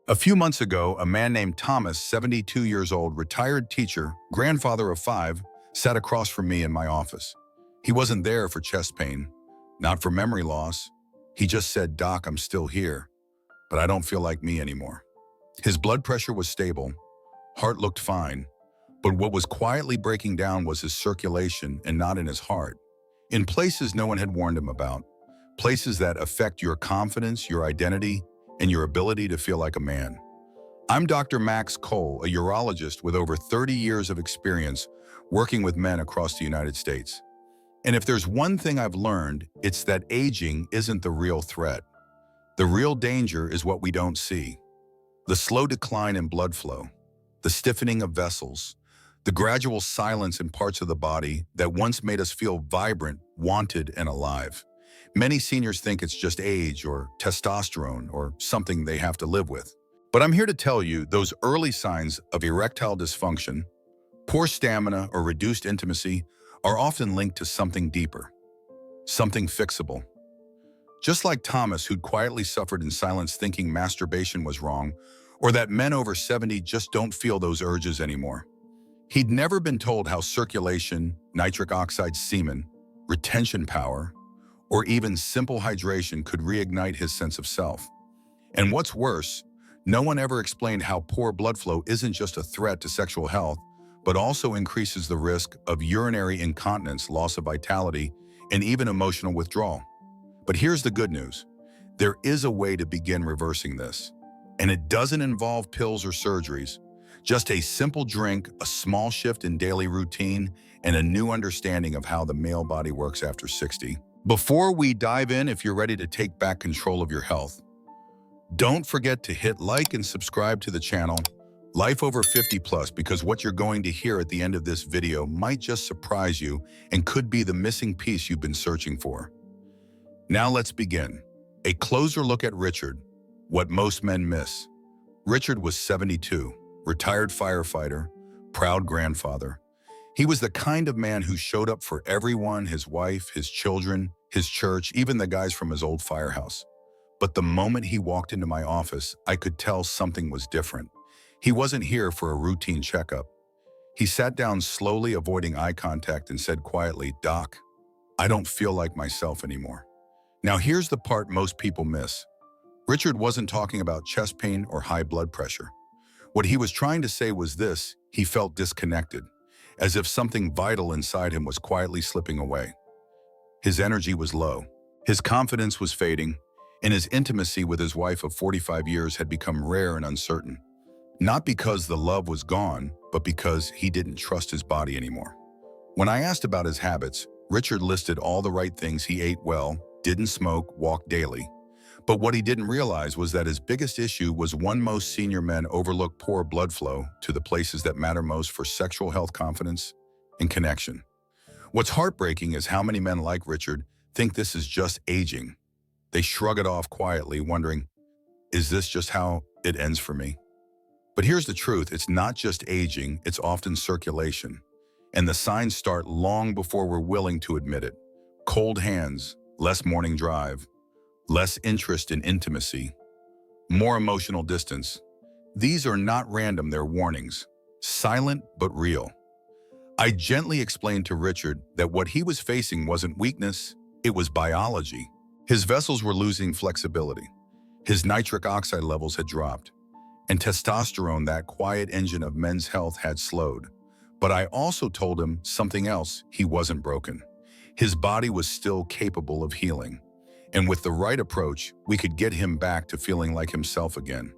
A few months ago, a man named Thomas, 72 years old, retired teacher, grandfather of 5, sat across from me in my office. He wasn't there for chest pain, not for memory loss. He just said, "Doc, I'm still here, but I don't feel like me anymore." His blood pressure was stable, heart looked fine, but what was quietly breaking down was his circulation and not in his heart. In places no one had warned him about, places that affect your confidence, your identity, and your ability to feel like a man. I'm Dr. Max Cole, a urologist with over 30 years of experience working with men across the United States. And if there's one thing I've learned, it's that aging isn't the real threat. The real danger is what we don't see. The slow decline in blood flow, the stiffening of vessels, the gradual silence in parts of the body that once made us feel vibrant, wanted, and alive. Many seniors think it's just age or testosterone or something they have to live with. But I'm here to tell you those early signs of erectile dysfunction, poor stamina, or reduced intimacy are often linked to something deeper, something fixable. Just like Thomas, who'd quietly suffered in silence thinking masturbation was wrong, or that men over 70 just don't feel those urges anymore. He'd never been told how circulation, nitric oxide semen, retention power, or even simple hydration could reignite his sense of self. And what's worse, no one ever explained how poor blood flow isn't just a threat to sexual health, but also increases the risk of urinary incontinence, loss of vitality, and even emotional withdrawal. But here's the good news. There is a way to begin reversing this. And it doesn't involve pills or surgeries. Just a simple drink, a small shift in daily routine, and a new understanding of how the male body works after 60. Before we dive in, if you're ready to take back control of your health, don't forget to hit like and subscribe to the channel, Life Over 50 Plus, because what you're going to hear at the end of this video might just surprise you and could be the missing piece you've been searching for. Now let's begin. A closer look at Richard, what most men miss. Richard was 72, retired firefighter, proud grandfather. He was the kind of man who showed up for everyone, his wife, his children, his church, even the guys from his old firehouse. But the moment he walked into my office, I could tell something was different. He wasn't here for a routine checkup. He sat down slowly, avoiding eye contact, and said quietly, "Doc, I don't feel like myself anymore." Now here's the part most people miss. Richard wasn't talking about chest pain or high blood pressure. What he was trying to say was this: he felt disconnected, as if something vital inside him was quietly slipping away. His energy was low, his confidence was fading, and his intimacy with his wife of 45 years had become rare and uncertain. Not because the love was gone, but because he didn't trust his body anymore. When I asked about his habits, Richard listed all the right things. He ate well, didn't smoke, walked daily. But what he didn't realize was that his biggest issue was one most senior men overlook: poor blood flow to the places that matter most for sexual health, confidence, and connection. What's heartbreaking is how many men like Richard think this is just aging. They shrug it off quietly, wondering, is this just how it ends for me? But here's the truth: it's not just aging, it's often circulation. And the signs start long before we're willing to admit it. Cold hands, less morning drive, less interest in intimacy, more emotional distance. These are not random, they're warnings, silent but real. I gently explained to Richard that what he was facing wasn't weakness, it was biology. His vessels were losing flexibility. His nitric oxide levels had dropped, and testosterone, that quiet engine of men's health, had slowed. But I also told him something else: he wasn't broken. His body was still capable of healing. And with the right approach, we could get him back to feeling like himself again.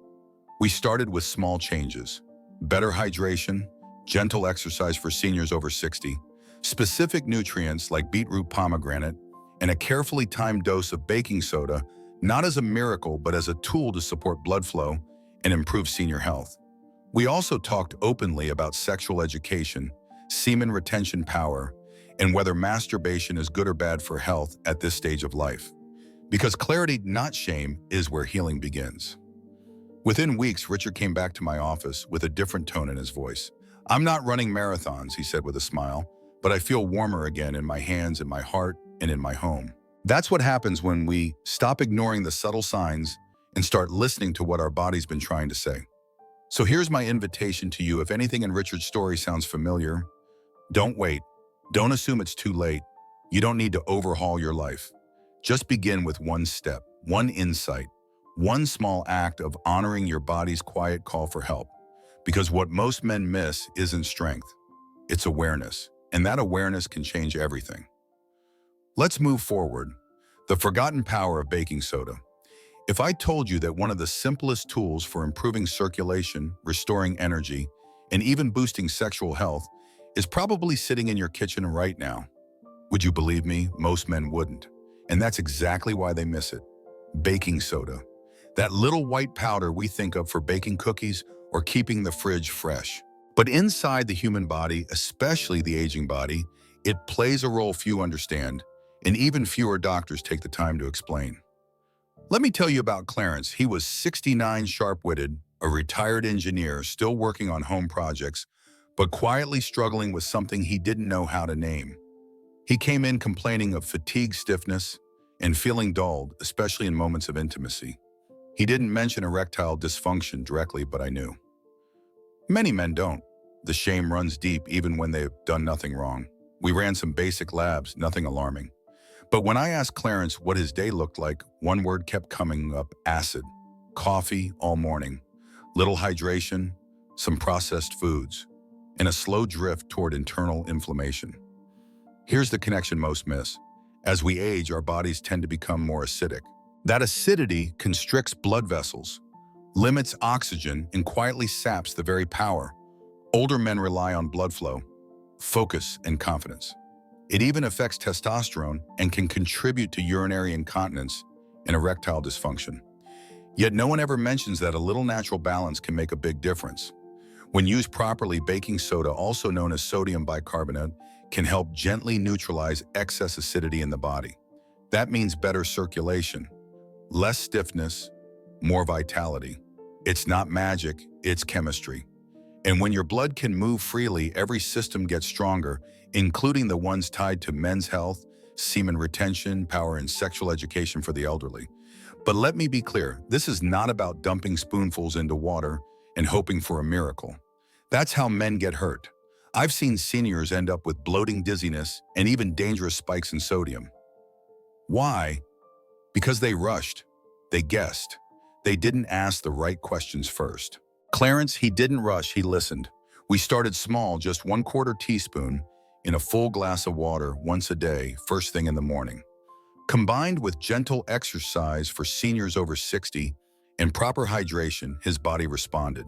We started with small changes: better hydration, gentle exercise for seniors over 60, specific nutrients like beetroot, pomegranate, and a carefully timed dose of baking soda, not as a miracle, but as a tool to support blood flow and improve senior health. We also talked openly about sexual education, semen retention power, and whether masturbation is good or bad for health at this stage of life. Because clarity, not shame, is where healing begins. Within weeks, Richard came back to my office with a different tone in his voice. "I'm not running marathons," he said with a smile, "but I feel warmer again in my hands, in my heart, and in my home." That's what happens when we stop ignoring the subtle signs and start listening to what our body's been trying to say. So here's my invitation to you. If anything in Richard's story sounds familiar, don't wait. Don't assume it's too late. You don't need to overhaul your life. Just begin with one step, one insight, one small act of honoring your body's quiet call for help. Because what most men miss isn't strength, it's awareness. And that awareness can change everything. Let's move forward. The forgotten power of baking soda. If I told you that one of the simplest tools for improving circulation, restoring energy, and even boosting sexual health is probably sitting in your kitchen right now, would you believe me? Most men wouldn't. And that's exactly why they miss it. Baking soda. That little white powder we think of for baking cookies or keeping the fridge fresh. But inside the human body, especially the aging body, it plays a role few understand, and even fewer doctors take the time to explain. Let me tell you about Clarence. He was 69, sharp-witted, a retired engineer still working on home projects, but quietly struggling with something he didn't know how to name. He came in complaining of fatigue, stiffness, and feeling dulled, especially in moments of intimacy. He didn't mention erectile dysfunction directly, but I knew. Many men don't. The shame runs deep even when they've done nothing wrong. We ran some basic labs, nothing alarming. But when I asked Clarence what his day looked like, one word kept coming up: acid. Coffee all morning, little hydration, some processed foods, and a slow drift toward internal inflammation. Here's the connection most miss. As we age, our bodies tend to become more acidic. That acidity constricts blood vessels, limits oxygen, and quietly saps the very power. Older men rely on blood flow, focus, and confidence. It even affects testosterone and can contribute to urinary incontinence and erectile dysfunction. Yet no one ever mentions that a little natural balance can make a big difference. When used properly, baking soda, also known as sodium bicarbonate, can help gently neutralize excess acidity in the body. That means better circulation, less stiffness, more vitality. It's not magic, it's chemistry. And when your blood can move freely, every system gets stronger, including the ones tied to men's health, semen retention, power, and sexual education for the elderly. But let me be clear, this is not about dumping spoonfuls into water and hoping for a miracle. That's how men get hurt. I've seen seniors end up with bloating, dizziness, and even dangerous spikes in sodium. Why? Because they rushed. They guessed. They didn't ask the right questions first. Clarence, he didn't rush, he listened. We started small, just 1/4 teaspoon in a full glass of water once a day, first thing in the morning. Combined with gentle exercise for seniors over 60 and proper hydration, his body responded.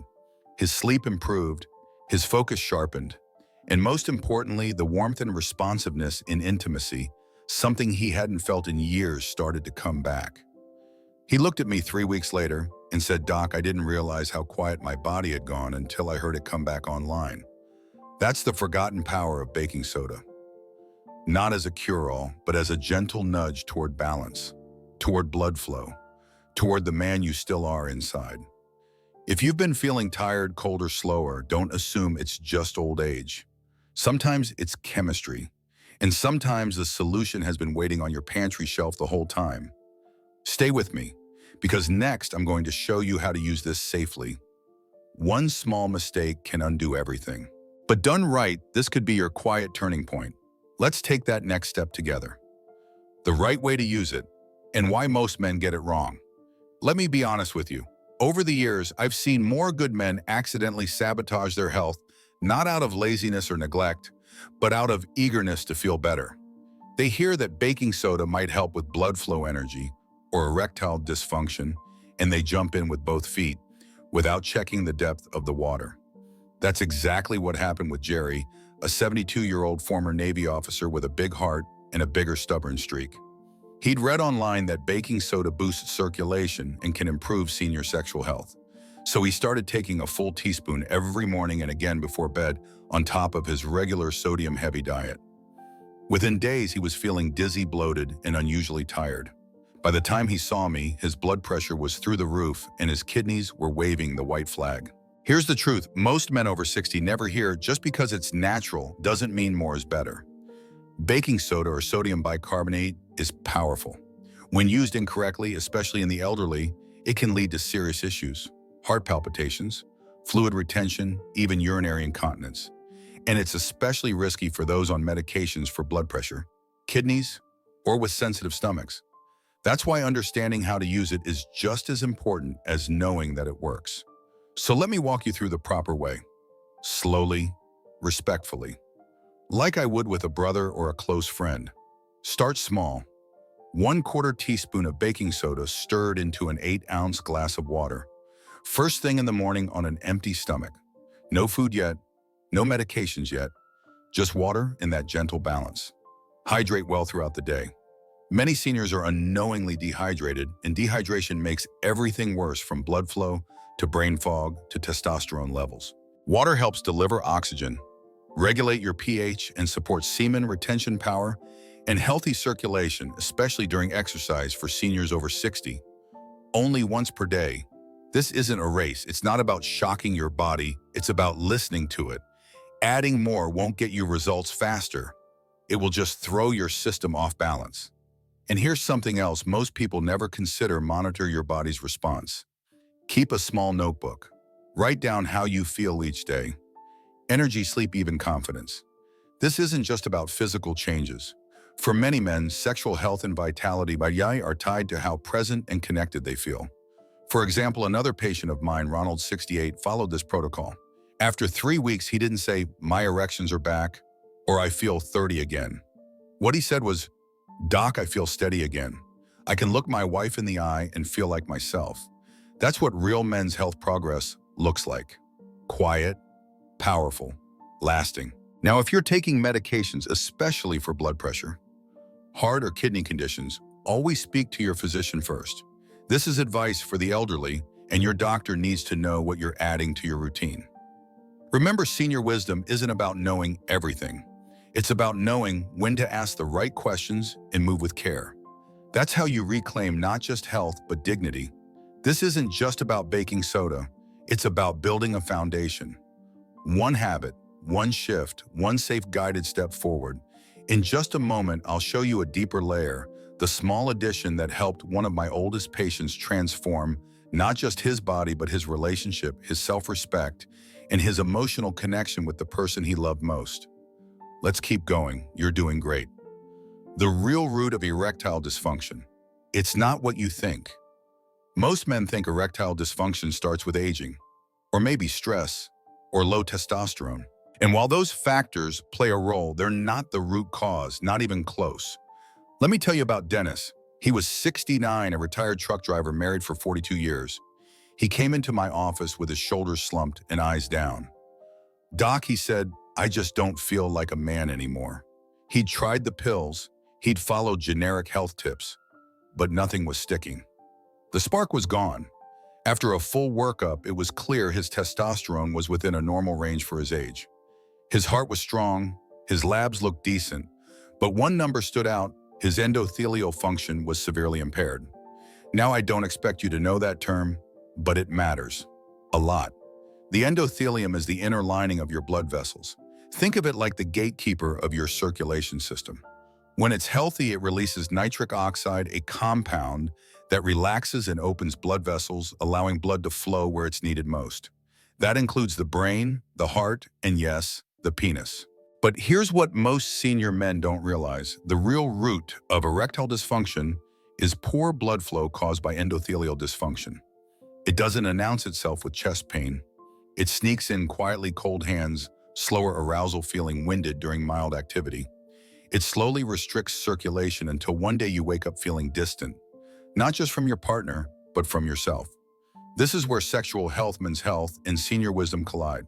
His sleep improved, his focus sharpened, and most importantly, the warmth and responsiveness in intimacy, something he hadn't felt in years, started to come back. He looked at me 3 weeks later and said, "Doc, I didn't realize how quiet my body had gone until I heard it come back online." That's the forgotten power of baking soda. Not as a cure-all, but as a gentle nudge toward balance, toward blood flow, toward the man you still are inside. If you've been feeling tired, cold, or slower, don't assume it's just old age. Sometimes it's chemistry, and sometimes the solution has been waiting on your pantry shelf the whole time. Stay with me, because next I'm going to show you how to use this safely. One small mistake can undo everything. But done right, this could be your quiet turning point. Let's take that next step together. The right way to use it, and why most men get it wrong. Let me be honest with you. Over the years, I've seen more good men accidentally sabotage their health, not out of laziness or neglect, but out of eagerness to feel better. They hear that baking soda might help with blood flow, energy, or erectile dysfunction, and they jump in with both feet without checking the depth of the water. That's exactly what happened with Jerry, a 72-year-old former Navy officer with a big heart and a bigger stubborn streak. He'd read online that baking soda boosts circulation and can improve senior sexual health. So he started taking a full teaspoon every morning and again before bed, on top of his regular sodium-heavy diet. Within days, he was feeling dizzy, bloated, and unusually tired. By the time he saw me, his blood pressure was through the roof and his kidneys were waving the white flag. Here's the truth. Most men over 60 never hear just because it's natural doesn't mean more is better. Baking soda, or sodium bicarbonate, is powerful. When used incorrectly, especially in the elderly, It can lead to serious issues, heart palpitations, fluid retention, even urinary incontinence. And it's especially risky for those on medications for blood pressure, kidneys, or with sensitive stomachs. That's why understanding how to use it is just as important as knowing that it works. So let me walk you through the proper way. Slowly, respectfully. Like I would with a brother or a close friend. Start small. 1/4 teaspoon of baking soda stirred into an 8-ounce glass of water. First thing in the morning on an empty stomach. No food yet, no medications yet, just water in that gentle balance. Hydrate well throughout the day. Many seniors are unknowingly dehydrated, and dehydration makes everything worse, from blood flow to brain fog to testosterone levels. Water helps deliver oxygen, regulate your pH, and support semen retention power and healthy circulation, especially during exercise for seniors over 60. Only once per day. This isn't a race. It's not about shocking your body. It's about listening to it. Adding more won't get you results faster. It will just throw your system off balance. And here's something else most people never consider: monitor your body's response. Keep a small notebook. Write down how you feel each day. Energy, sleep, even confidence. This isn't just about physical changes. For many men, sexual health and vitality are tied to how present and connected they feel. For example, another patient of mine, Ronald, 68, followed this protocol. After 3 weeks, he didn't say, "My erections are back," or "I feel 30 again." What he said was, "Doc, I feel steady again. I can look my wife in the eye and feel like myself." That's what real men's health progress looks like. Quiet, powerful, lasting. Now, if you're taking medications, especially for blood pressure, heart or kidney conditions, always speak to your physician first. This is advice for the elderly, and your doctor needs to know what you're adding to your routine. Remember, senior wisdom isn't about knowing everything. It's about knowing when to ask the right questions and move with care. That's how you reclaim not just health, but dignity. This isn't just about baking soda. It's about building a foundation. One habit, one shift, one safe guided step forward. In just a moment, I'll show you a deeper layer, the small addition that helped one of my oldest patients transform not just his body, but his relationship, his self-respect, and his emotional connection with the person he loved most. Let's keep going. You're doing great. The real root of erectile dysfunction. It's not what you think. Most men think erectile dysfunction starts with aging, or maybe stress, or low testosterone. And while those factors play a role, they're not the root cause, not even close. Let me tell you about Dennis. He was 69, a retired truck driver, married for 42 years. He came into my office with his shoulders slumped and eyes down. "Doc," he said, "I just don't feel like a man anymore." He'd tried the pills, he'd followed generic health tips, but nothing was sticking. The spark was gone. After a full workup, it was clear his testosterone was within a normal range for his age. His heart was strong, his labs looked decent, but one number stood out: his endothelial function was severely impaired. Now, I don't expect you to know that term, but it matters a lot. The endothelium is the inner lining of your blood vessels. Think of it like the gatekeeper of your circulation system. When it's healthy, it releases nitric oxide, a compound that relaxes and opens blood vessels, allowing blood to flow where it's needed most. That includes the brain, the heart, and yes, the penis. But here's what most senior men don't realize. The real root of erectile dysfunction is poor blood flow caused by endothelial dysfunction. It doesn't announce itself with chest pain. It sneaks in quietly: cold hands, slower arousal, feeling winded during mild activity. It slowly restricts circulation until one day you wake up feeling distant, not just from your partner, but from yourself. This is where sexual health, men's health, and senior wisdom collide.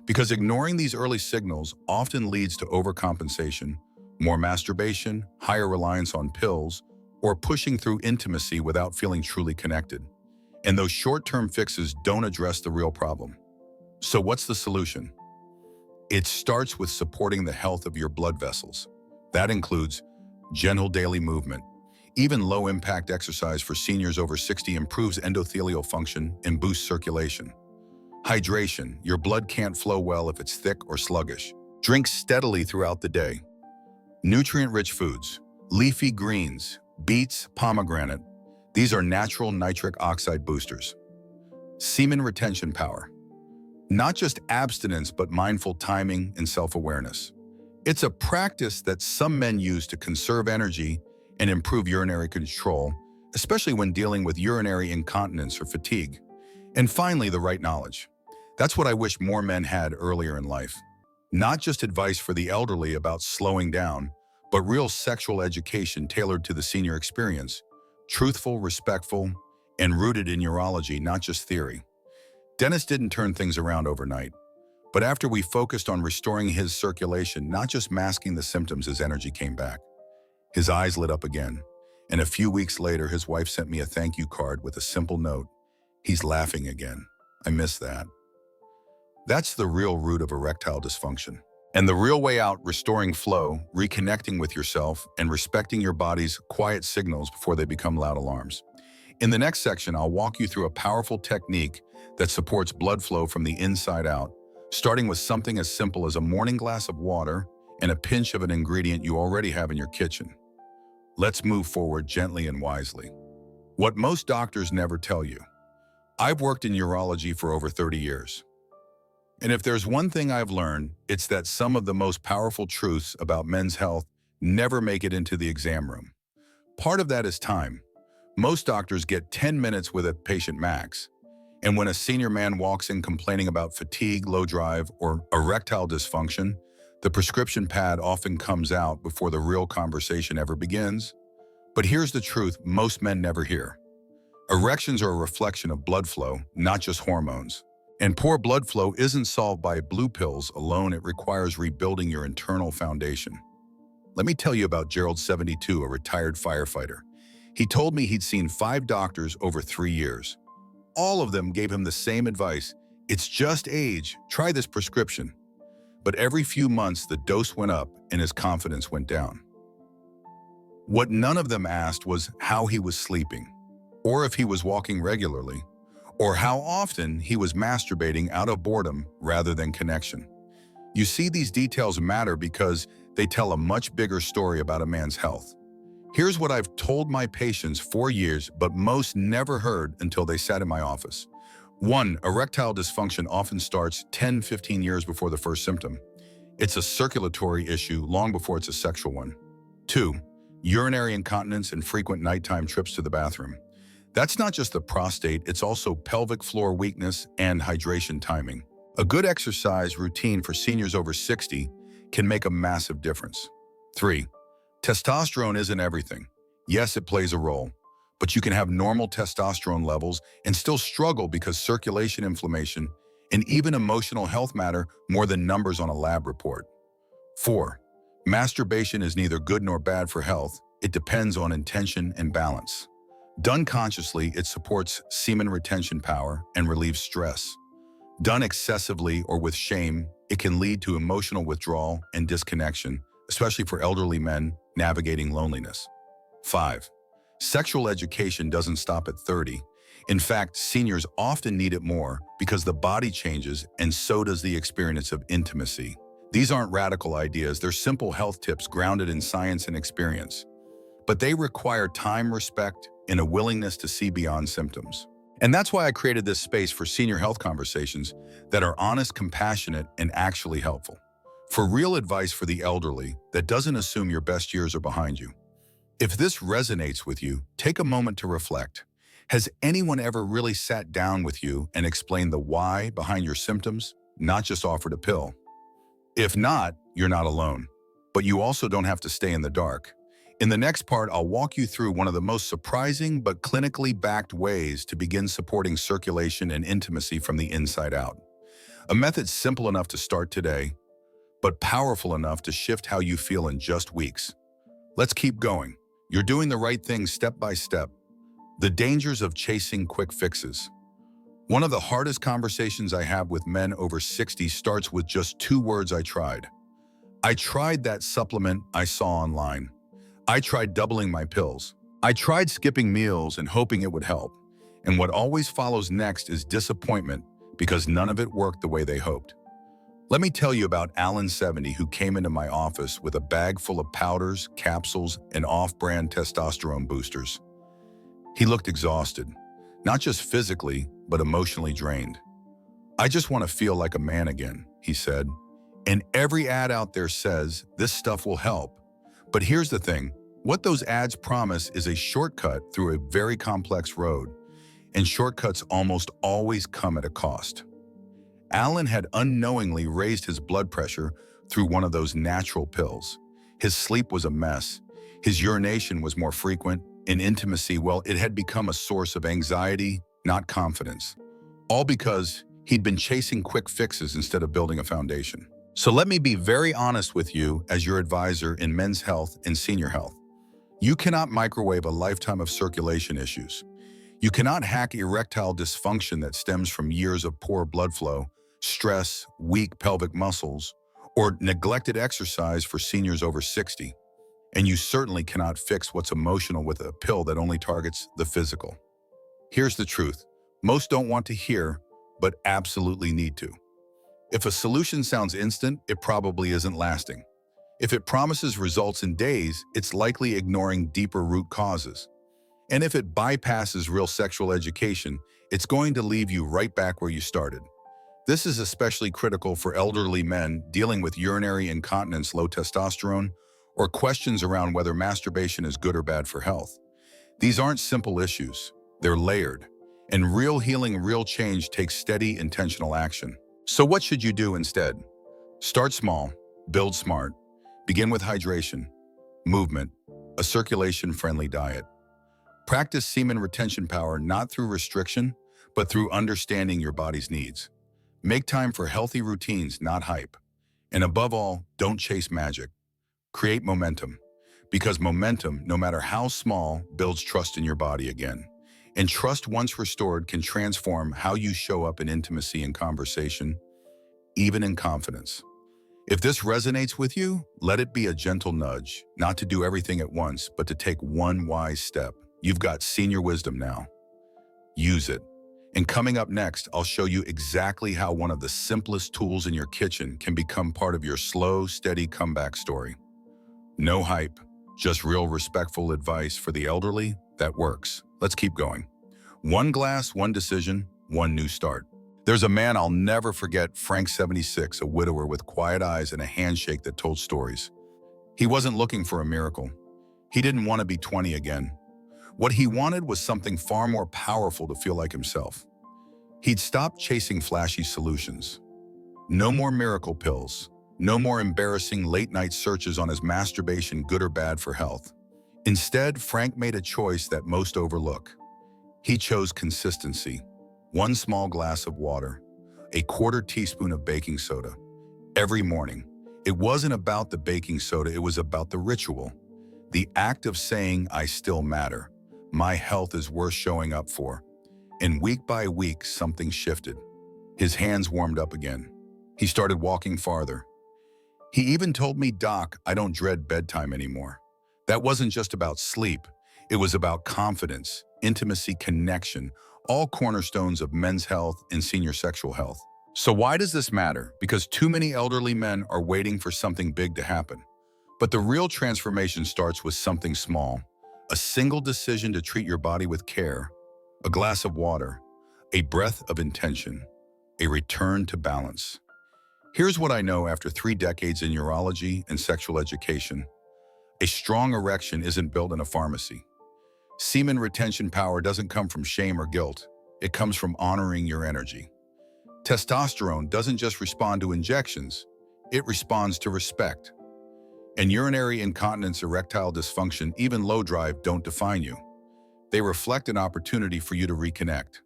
Because ignoring these early signals often leads to overcompensation, more masturbation, higher reliance on pills, or pushing through intimacy without feeling truly connected. And those short-term fixes don't address the real problem. So what's the solution? It starts with supporting the health of your blood vessels. That includes gentle daily movement. Even low-impact exercise for seniors over 60 improves endothelial function and boosts circulation. Hydration. Your blood can't flow well if it's thick or sluggish. Drink steadily throughout the day. Nutrient-rich foods. Leafy greens, beets, pomegranate. These are natural nitric oxide boosters. Semen retention power. Not just abstinence, but mindful timing and self-awareness. It's a practice that some men use to conserve energy and improve urinary control, especially when dealing with urinary incontinence or fatigue. And finally, the right knowledge. That's what I wish more men had earlier in life. Not just advice for the elderly about slowing down, but real sexual education tailored to the senior experience. Truthful, respectful, and rooted in urology, not just theory. Dennis didn't turn things around overnight, but after we focused on restoring his circulation, not just masking the symptoms, his energy came back. His eyes lit up again, and a few weeks later, his wife sent me a thank you card with a simple note. He's laughing again. I miss that. That's the real root of erectile dysfunction. And the real way out: restoring flow, reconnecting with yourself, and respecting your body's quiet signals before they become loud alarms. In the next section, I'll walk you through a powerful technique that supports blood flow from the inside out, starting with something as simple as a morning glass of water and a pinch of an ingredient you already have in your kitchen. Let's move forward gently and wisely. What most doctors never tell you. I've worked in urology for over 30 years. And if there's one thing I've learned, it's that some of the most powerful truths about men's health never make it into the exam room. Part of that is time. Most doctors get 10 minutes with a patient max. And when a senior man walks in complaining about fatigue, low drive, or erectile dysfunction, the prescription pad often comes out before the real conversation ever begins. But here's the truth most men never hear. Erections are a reflection of blood flow, not just hormones. And poor blood flow isn't solved by blue pills alone. It requires rebuilding your internal foundation. Let me tell you about Gerald, 72, a retired firefighter. He told me he'd seen 5 doctors over 3 years. All of them gave him the same advice. It's just age. Try this prescription. But every few months, the dose went up and his confidence went down. What none of them asked was how he was sleeping, or if he was walking regularly, or how often he was masturbating out of boredom rather than connection. You see, these details matter because they tell a much bigger story about a man's health. Here's what I've told my patients for years, but most never heard until they sat in my office. 1. Erectile dysfunction often starts 10-15 years before the first symptom. It's a circulatory issue long before it's a sexual one. 2. Urinary incontinence and frequent nighttime trips to the bathroom. That's not just the prostate, it's also pelvic floor weakness and hydration timing. A good exercise routine for seniors over 60 can make a massive difference. 3. Testosterone isn't everything. Yes, it plays a role, but you can have normal testosterone levels and still struggle because circulation, inflammation, and even emotional health matter more than numbers on a lab report. 4. Masturbation is neither good nor bad for health. It depends on intention and balance. Done consciously, it supports semen retention power and relieves stress. Done excessively or with shame, it can lead to emotional withdrawal and disconnection, especially for elderly men navigating loneliness. 5. Sexual education doesn't stop at 30. In fact, seniors often need it more because the body changes and so does the experience of intimacy. These aren't radical ideas, they're simple health tips grounded in science and experience. But they require time, respect, and a willingness to see beyond symptoms. And that's why I created this space for senior health conversations that are honest, compassionate, and actually helpful. For real advice for the elderly that doesn't assume your best years are behind you. If this resonates with you, take a moment to reflect. Has anyone ever really sat down with you and explained the why behind your symptoms, not just offered a pill? If not, you're not alone. But you also don't have to stay in the dark. In the next part, I'll walk you through one of the most surprising but clinically backed ways to begin supporting circulation and intimacy from the inside out. A method simple enough to start today, but powerful enough to shift how you feel in just weeks. Let's keep going. You're doing the right thing step by step. The dangers of chasing quick fixes. One of the hardest conversations I have with men over 60 starts with just 2 words: I tried. I tried that supplement I saw online. I tried doubling my pills. I tried skipping meals and hoping it would help. And what always follows next is disappointment because none of it worked the way they hoped. Let me tell you about Alan, 70, who came into my office with a bag full of powders, capsules, and off-brand testosterone boosters. He looked exhausted, not just physically, but emotionally drained. "I just want to feel like a man again," he said. "And every ad out there says this stuff will help. But here's the thing, what those ads promise is a shortcut through a very complex road, and shortcuts almost always come at a cost." Alan had unknowingly raised his blood pressure through one of those natural pills. His sleep was a mess. His urination was more frequent, and intimacy, well, it had become a source of anxiety, not confidence. All because he'd been chasing quick fixes instead of building a foundation. So let me be very honest with you as your advisor in men's health and senior health. You cannot microwave a lifetime of circulation issues. You cannot hack erectile dysfunction that stems from years of poor blood flow, stress, weak pelvic muscles, or neglected exercise for seniors over 60. And you certainly cannot fix what's emotional with a pill that only targets the physical. Here's the truth. Most don't want to hear, but absolutely need to. If a solution sounds instant, it probably isn't lasting. If it promises results in days, it's likely ignoring deeper root causes. And if it bypasses real sexual education, it's going to leave you right back where you started. This is especially critical for elderly men dealing with urinary incontinence, low testosterone, or questions around whether masturbation is good or bad for health. These aren't simple issues. They're layered. And real healing, real change takes steady, intentional action. So what should you do instead? Start small, build smart, begin with hydration, movement, a circulation-friendly diet. Practice semen retention power not through restriction, but through understanding your body's needs. Make time for healthy routines, not hype. And above all, don't chase magic. Create momentum, because momentum, no matter how small, builds trust in your body again. And trust, once restored, can transform how you show up in intimacy and conversation, even in confidence. If this resonates with you, let it be a gentle nudge, not to do everything at once, but to take one wise step. You've got senior wisdom now. Use it. And coming up next, I'll show you exactly how one of the simplest tools in your kitchen can become part of your slow, steady comeback story. No hype, just real respectful advice for the elderly that works. Let's keep going. One glass, one decision, one new start. There's a man I'll never forget, Frank, 76, a widower with quiet eyes and a handshake that told stories. He wasn't looking for a miracle. He didn't want to be 20 again. What he wanted was something far more powerful to feel like himself. He'd stopped chasing flashy solutions. No more miracle pills. No more embarrassing late-night searches on his masturbation, good or bad for health. Instead, Frank made a choice that most overlook. He chose consistency. One small glass of water, a quarter teaspoon of baking soda, every morning. It wasn't about the baking soda, it was about the ritual. The act of saying, I still matter. My health is worth showing up for. And week by week, something shifted. His hands warmed up again. He started walking farther. He even told me, Doc, I don't dread bedtime anymore. That wasn't just about sleep. It was about confidence, intimacy, connection, all cornerstones of men's health and senior sexual health. So why does this matter? Because too many elderly men are waiting for something big to happen. But the real transformation starts with something small. A single decision to treat your body with care, a glass of water, a breath of intention, a return to balance. Here's what I know after 3 decades in urology and sexual education. A strong erection isn't built in a pharmacy. Semen retention power doesn't come from shame or guilt. It comes from honoring your energy. Testosterone doesn't just respond to injections. It responds to respect. And urinary incontinence, erectile dysfunction, even low drive don't define you. They reflect an opportunity for you to reconnect.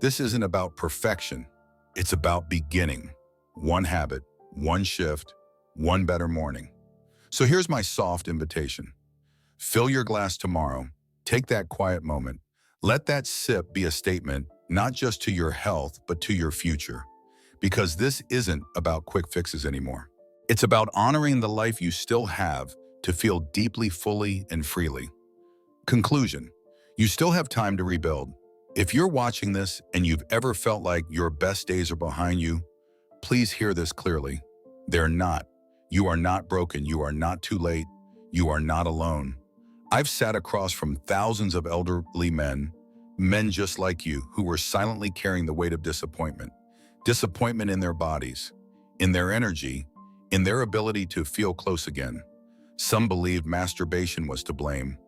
This isn't about perfection. It's about beginning. One habit, one shift, one better morning. So here's my soft invitation. Fill your glass tomorrow. Take that quiet moment. Let that sip be a statement, not just to your health, but to your future. Because this isn't about quick fixes anymore. It's about honoring the life you still have to feel deeply, fully, and freely. Conclusion. You still have time to rebuild. If you're watching this and you've ever felt like your best days are behind you, please hear this clearly. They're not. You are not broken. You are not too late. You are not alone. I've sat across from thousands of elderly men just like you, who were silently carrying the weight of disappointment. Disappointment in their bodies, in their energy, in their ability to feel close again. Some believed masturbation was to blame.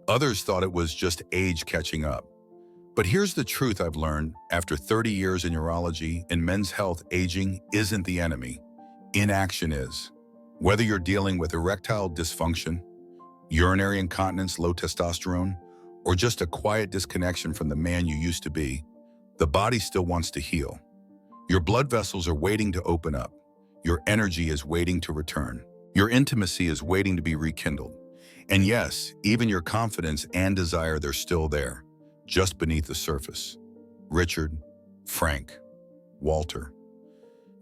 Others thought it was just age catching up. But here's the truth I've learned after 30 years in urology and men's health: aging isn't the enemy. Inaction is. Whether you're dealing with erectile dysfunction, urinary incontinence, low testosterone, or just a quiet disconnection from the man you used to be, the body still wants to heal. Your blood vessels are waiting to open up. Your energy is waiting to return. Your intimacy is waiting to be rekindled. And yes, even your confidence and desire, they're still there, just beneath the surface. Richard, Frank, Walter.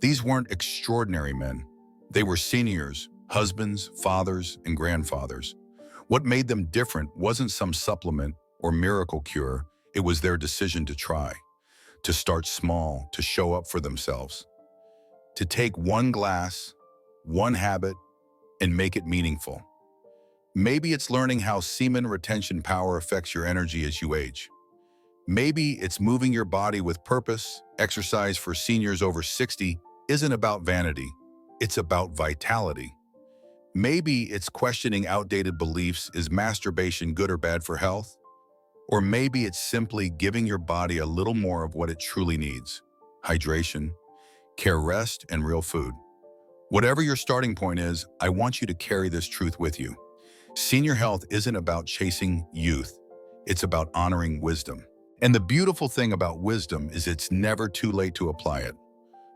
These weren't extraordinary men. They were seniors, husbands, fathers, and grandfathers. What made them different wasn't some supplement or miracle cure. It was their decision to try, to start small, to show up for themselves, to take one glass, one habit, and make it meaningful. Maybe it's learning how semen retention power affects your energy as you age. Maybe it's moving your body with purpose. Exercise for seniors over 60 isn't about vanity. It's about vitality. Maybe it's questioning outdated beliefs: is masturbation good or bad for health? Or maybe it's simply giving your body a little more of what it truly needs: hydration, care, rest, and real food. Whatever your starting point is, I want you to carry this truth with you. Senior health isn't about chasing youth. It's about honoring wisdom. And the beautiful thing about wisdom is it's never too late to apply it.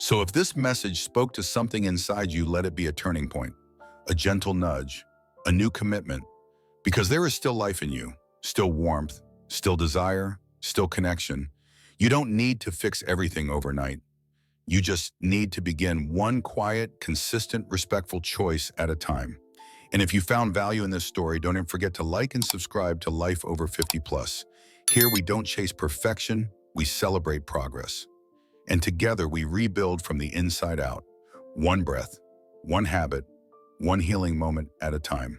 So if this message spoke to something inside you, let it be a turning point, a gentle nudge, a new commitment, because there is still life in you, still warmth, still desire, still connection. You don't need to fix everything overnight. You just need to begin one quiet, consistent, respectful choice at a time. And if you found value in this story, don't forget to like and subscribe to Life Over 50 Plus. Here we don't chase perfection, we celebrate progress. And together we rebuild from the inside out, one breath, one habit, one healing moment at a time.